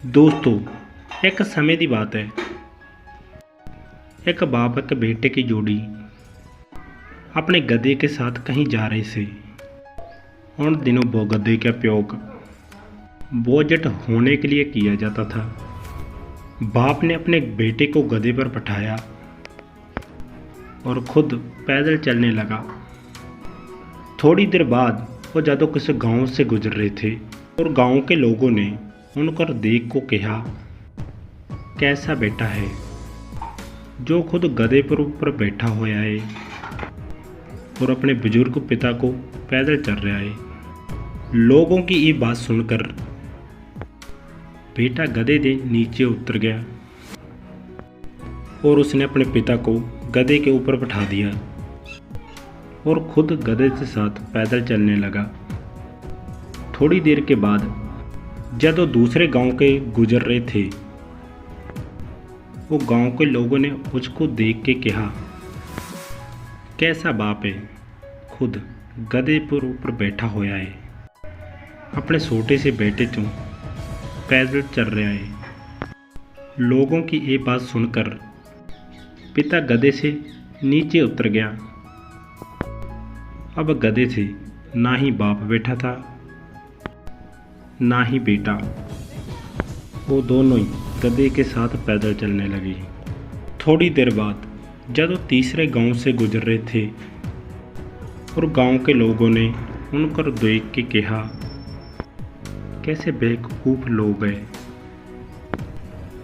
दोस्तों, एक समय की बात है। एक बाप एक बेटे की जोड़ी अपने गधे के साथ कहीं जा रहे थे। उन दिनों वो गधे का उपयोग बोझट होने के लिए किया जाता था। बाप ने अपने बेटे को गधे पर बैठाया और खुद पैदल चलने लगा। थोड़ी देर बाद वो जदों किसी गांव से गुजर रहे थे और गांव के लोगों ने उनकर देख को कहा, कैसा बेटा है जो खुद गधे पर ऊपर बैठा होया है और अपने बुजुर्ग पिता को पैदल चल रहा है। लोगों की ये बात सुनकर बेटा गधे के नीचे उतर गया और उसने अपने पिता को गधे के ऊपर बैठा दिया और खुद गधे के साथ पैदल चलने लगा। थोड़ी देर के बाद जब वो दूसरे गांव के गुजर रहे थे, वो गांव के लोगों ने उसको देख के कहा, कैसा बाप है खुद गधे पर ऊपर बैठा होया है, अपने छोटे से बेटे चों पैदल चल रहा है। लोगों की ये बात सुनकर पिता गधे से नीचे उतर गया। अब गधे से ना ही बाप बैठा था ना ही बेटा, वो दोनों ही गधे के साथ पैदल चलने लगे। थोड़ी देर बाद जब वो तीसरे गांव से गुजर रहे थे और गांव के लोगों ने उनकर देख के कहा, कैसे बेवकूफ लोग हैं,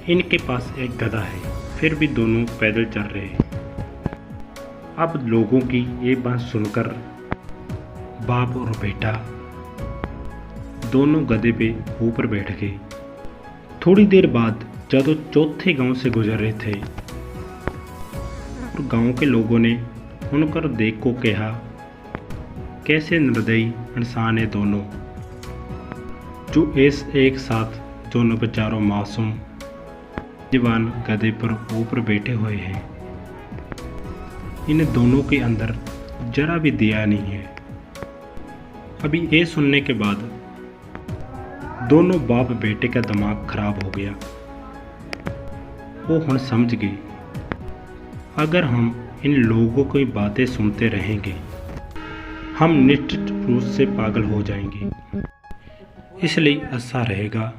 इनके पास एक गधा है फिर भी दोनों पैदल चल रहे हैं। अब लोगों की ये बात सुनकर बाप और बेटा दोनों गधे पे ऊपर बैठ गए। थोड़ी देर बाद जब वो चौथे गांव से गुजर रहे थे और गांव के लोगों ने उनकर देख को कहा, कैसे निर्दयी इंसान है दोनों, जो एक साथ दोनों बेचारों मासूम जवान गधे पर ऊपर बैठे हुए हैं। इन दोनों के अंदर जरा भी दया नहीं है। अभी ये सुनने के बाद दोनों बाप बेटे का दिमाग खराब हो गया। वो हुण समझ गए, अगर हम इन लोगों की बातें सुनते रहेंगे हम निश्चित रूप से पागल हो जाएंगे। इसलिए अच्छा रहेगा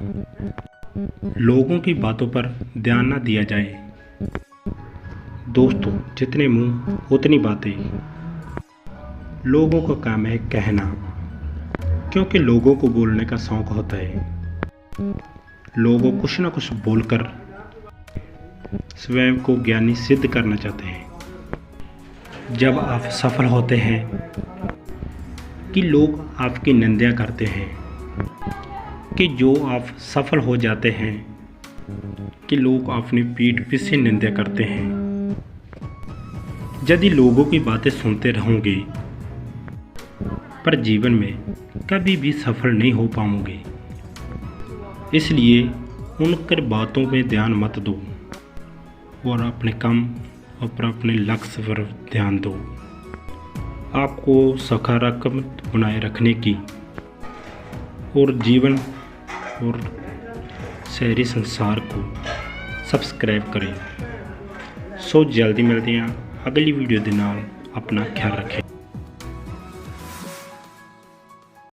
लोगों की बातों पर ध्यान न दिया जाए। दोस्तों, जितने मुंह उतनी बातें। लोगों का काम है कहना, क्योंकि लोगों को बोलने का शौक होता है। लोगों कुछ ना कुछ बोलकर स्वयं को ज्ञानी सिद्ध करना चाहते हैं। जब आप सफल होते हैं कि लोग आपकी निंदा करते हैं, कि जो आप सफल हो जाते हैं कि लोग अपनी पीठ पीछे निंदा करते हैं। यदि लोगों की बातें सुनते रहोगे पर जीवन में कभी भी सफल नहीं हो पाओगे। इसलिए उनकर बातों में ध्यान मत दो और अपने काम और अपने लक्ष्य पर ध्यान दो। आपको सकारात्मक बनाए रखने की और जीवन और शहरी संसार को सब्सक्राइब करें। सो जल्दी मिलते हैं अगली वीडियो के नाल। अपना ख्याल रखें।